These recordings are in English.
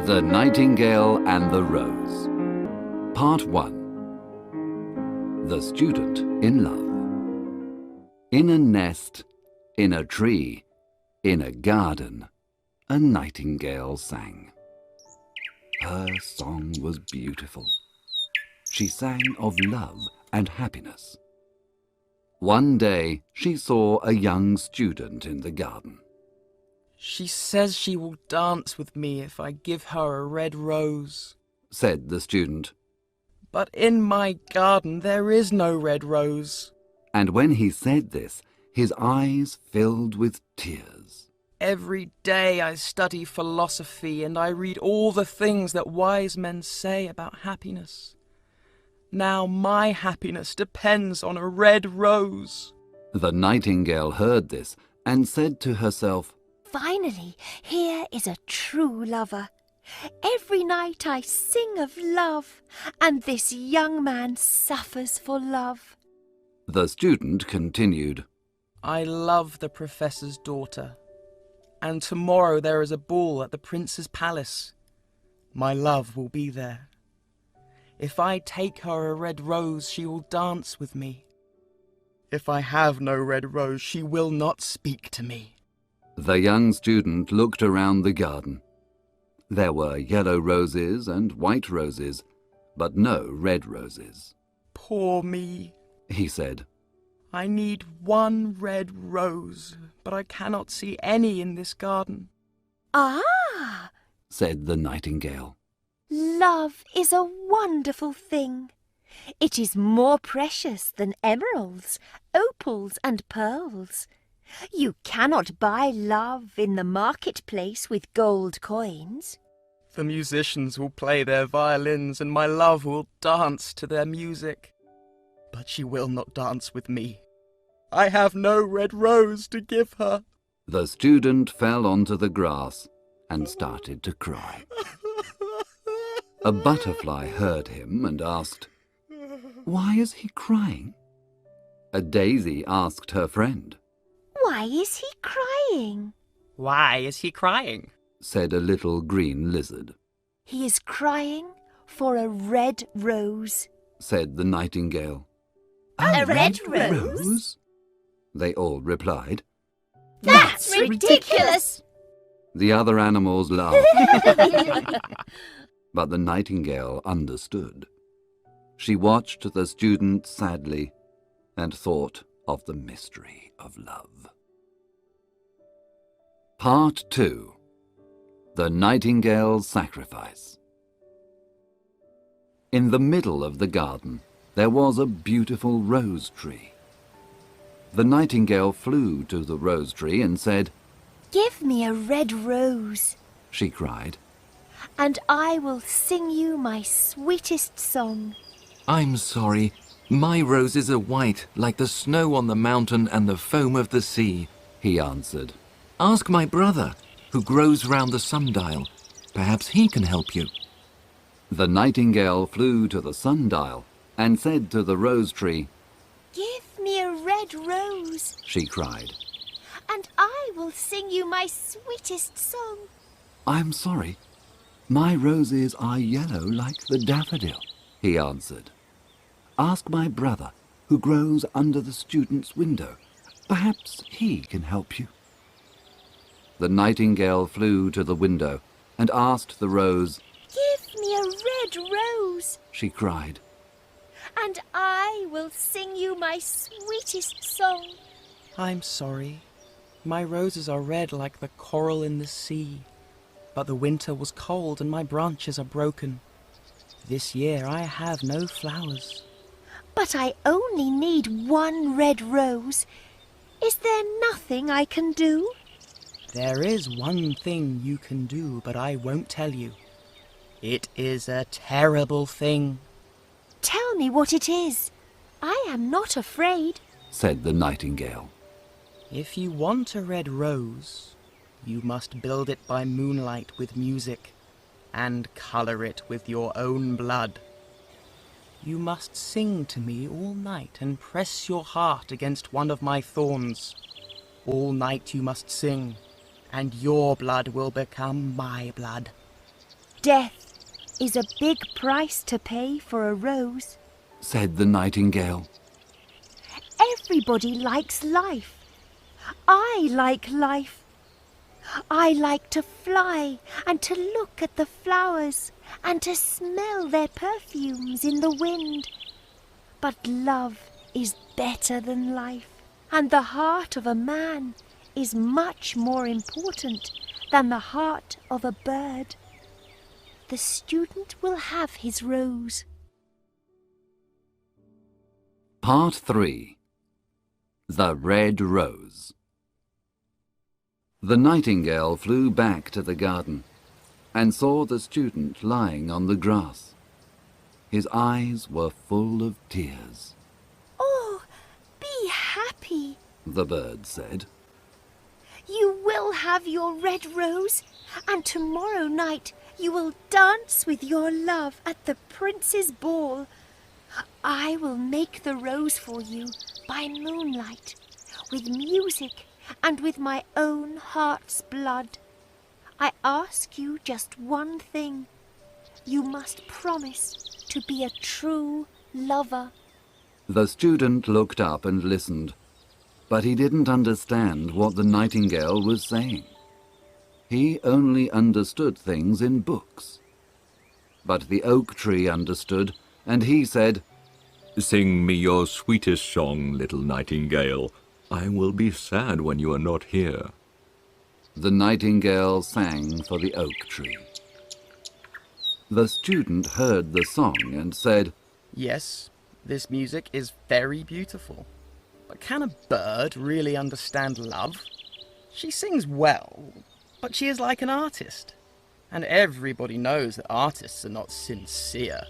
The Nightingale and the Rose. Part 1. The Student in Love. In a nest, in a tree, in a garden, a nightingale sang. Her song was beautiful. She sang of love and happiness. One day she saw a young student in the garden. "She says she will dance with me if I give her a red rose," said the student. "But in my garden there is no red rose." And when he said this, his eyes filled with tears. "Every day I study philosophy and I read all the things that wise men say about happiness. Now my happiness depends on a red rose." The nightingale heard this and said to herself, "Finally, here is a true lover. Every night I sing of love, and this young man suffers for love." The student continued, "I love the professor's daughter, and tomorrow there is a ball at the prince's palace. My love will be there. If I take her a red rose, she will dance with me. If I have no red rose, she will not speak to me." The young student looked around the garden. There were yellow roses and white roses, but no red roses. "Poor me," he said. "I need one red rose, but I cannot see any in this garden." "Ah," said the nightingale. "Love is a wonderful thing. It is more precious than emeralds, opals and pearls. You cannot buy love in the marketplace with gold coins." "The musicians will play their violins and my love will dance to their music. But she will not dance with me. I have no red rose to give her." The student fell onto the grass and started to cry. A butterfly heard him and asked, "Why is he crying?" A daisy asked her friend. "Why is he crying?" "Why is he crying?" said a little green lizard. "He is crying for a red rose," said the nightingale. "A red rose?" they all replied. "That's ridiculous!" The other animals laughed. But the nightingale understood. She watched the student sadly and thought of the mystery of love. Part 2. The Nightingale's Sacrifice. In the middle of the garden there was a beautiful rose tree. The nightingale flew to the rose tree and said, "Give me a red rose," she cried. "and I will sing you my sweetest song." "I'm sorry. My roses are white, like the snow on the mountain and the foam of the sea," he answered. "Ask my brother, who grows round the sundial. Perhaps he can help you." The nightingale flew to the sundial and said to the rose tree, "Give me a red rose, she cried. and I will sing you my sweetest song." "I'm sorry. My roses are yellow like the daffodil," he answered. "Ask my brother, who grows under the student's window. Perhaps he can help you." The nightingale flew to the window and asked the rose, "Give me a red rose, she cried. and I will sing you my sweetest song." "I'm sorry. My roses are red like the coral in the sea. But the winter was cold and my branches are broken. This year I have no flowers." "But I only need one red rose. Is there nothing I can do?" "There is one thing you can do, but I won't tell you. It is a terrible thing." "Tell me what it is. I am not afraid." said the nightingale. If you want a red rose, you must build it by moonlight with music and colour it with your own blood. You must sing to me all night and press your heart against one of my thorns. All night you must sing, and your blood will become my blood." Death is a big price to pay for a rose. Said the nightingale. Everybody likes life. I like life. I like to fly and to look at the flowers and to smell their perfumes in the wind. But love is better than life, and the heart of a man is much more important than the heart of a bird. The student will have his rose. Part 3. The Red Rose. The nightingale flew back to the garden and saw the student lying on the grass. His eyes were full of tears. Oh, be happy, The bird said. you will have your red rose, and tomorrow night you will dance with your love at the prince's ball. I will make the rose for you by moonlight, with music and with my own heart's blood. I ask you just one thing. You must promise to be a true lover. The student looked up and listened, but he didn't understand what the nightingale was saying. He only understood things in books. But the oak tree understood, and he said, "Sing me your sweetest song, little nightingale. I will be sad when you are not here." The nightingale sang for the oak tree. The student heard the song and said, Yes, this music is very beautiful. But can a bird really understand love? She sings well, but she is like an artist. And everybody knows that artists are not sincere.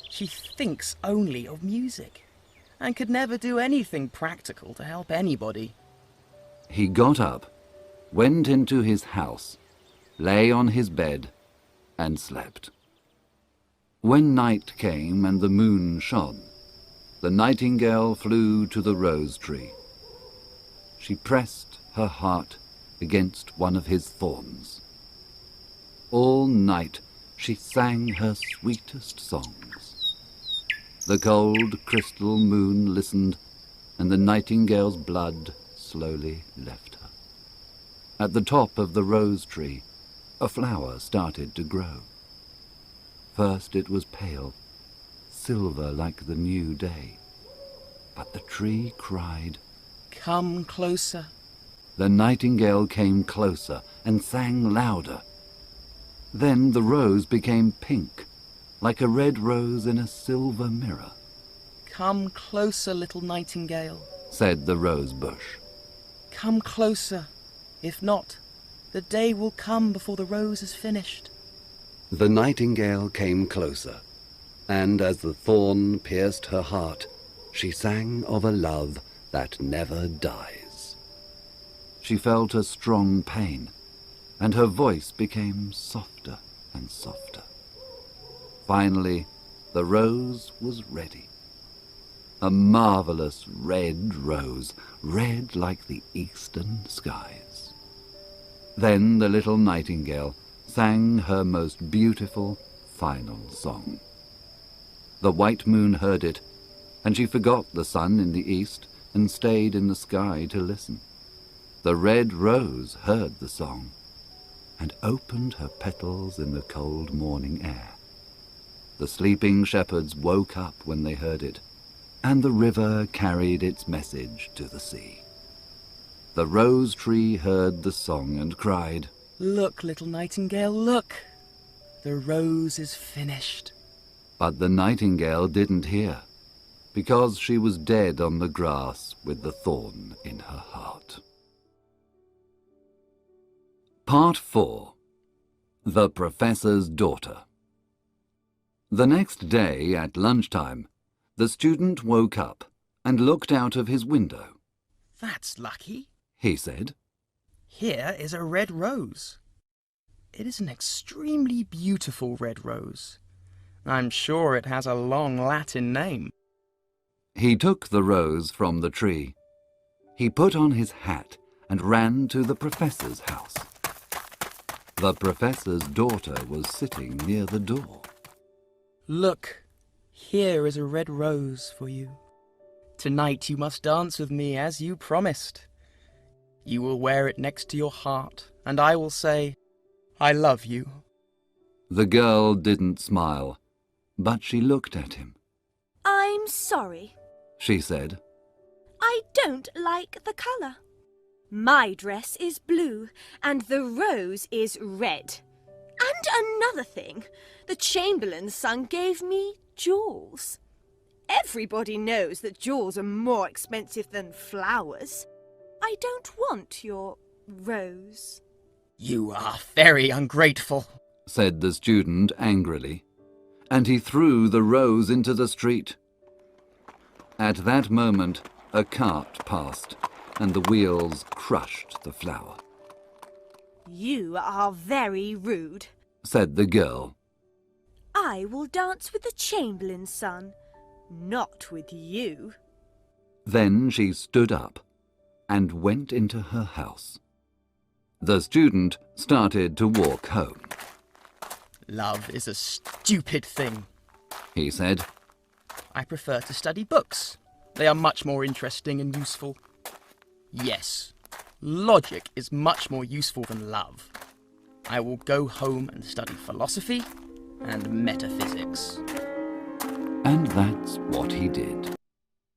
She thinks only of music and could never do anything practical to help anybody. He got up, went into his house, lay on his bed, and slept. When night came and the moon shone, the nightingale flew to the rose tree. She pressed her heart against one of his thorns. All night she sang her sweetest songs. The cold crystal moon listened, and the nightingale's blood slowly left her. At the top of the rose tree, a flower started to grow. First it was pale, silver like the new day. But the tree cried. Come closer. The nightingale came closer and sang louder. Then the rose became pink, like a red rose in a silver mirror. Come closer, little nightingale. Said the rose bush. Come closer. If not, the day will come before the rose is finished. The nightingale came closer, and as the thorn pierced her heart, she sang of a love that never dies. She felt a strong pain, and her voice became softer and softer. Finally, the rose was ready. A marvelous red rose, red like the eastern skies. Then the little nightingale sang her most beautiful final song. The white moon heard it, and she forgot the sun in the east and stayed in the sky to listen. The red rose heard the song and opened her petals in the cold morning air. The sleeping shepherds woke up when they heard it, and the river carried its message to the sea. The rose tree heard the song and cried, Look, little nightingale, look. The rose is finished. But the nightingale didn't hear, because she was dead on the grass with the thorn in her heart. Part 4. The Professor's Daughter. The next day at lunchtime, the student woke up and looked out of his window. That's lucky. He said, Here is a red rose. It is an extremely beautiful red rose. I'm sure it has a long Latin name. He took the rose from the tree. He put on his hat and ran to the professor's house. The professor's daughter was sitting near the door. Look, here is a red rose for you. Tonight you must dance with me as you promised. You will wear it next to your heart, and I will say, I love you. The girl didn't smile, but she looked at him. I'm sorry, She said, I don't like the colour. My dress is blue and the rose is red. And another thing, the Chamberlain's son gave me jewels. Everybody knows that jewels are more expensive than flowers. I don't want your rose. You are very ungrateful. said the student angrily, and he threw the rose into the street. At that moment, a cart passed, and the wheels crushed the flower. You are very rude. Said the girl. I will dance with the Chamberlain's son, not with you. Then she stood up and went into her house. The student started to walk home. Love is a stupid thing. He said, I prefer to study books. They are much more interesting and useful. Yes, logic is much more useful than love. I will go home and study philosophy and metaphysics. and that's what he did.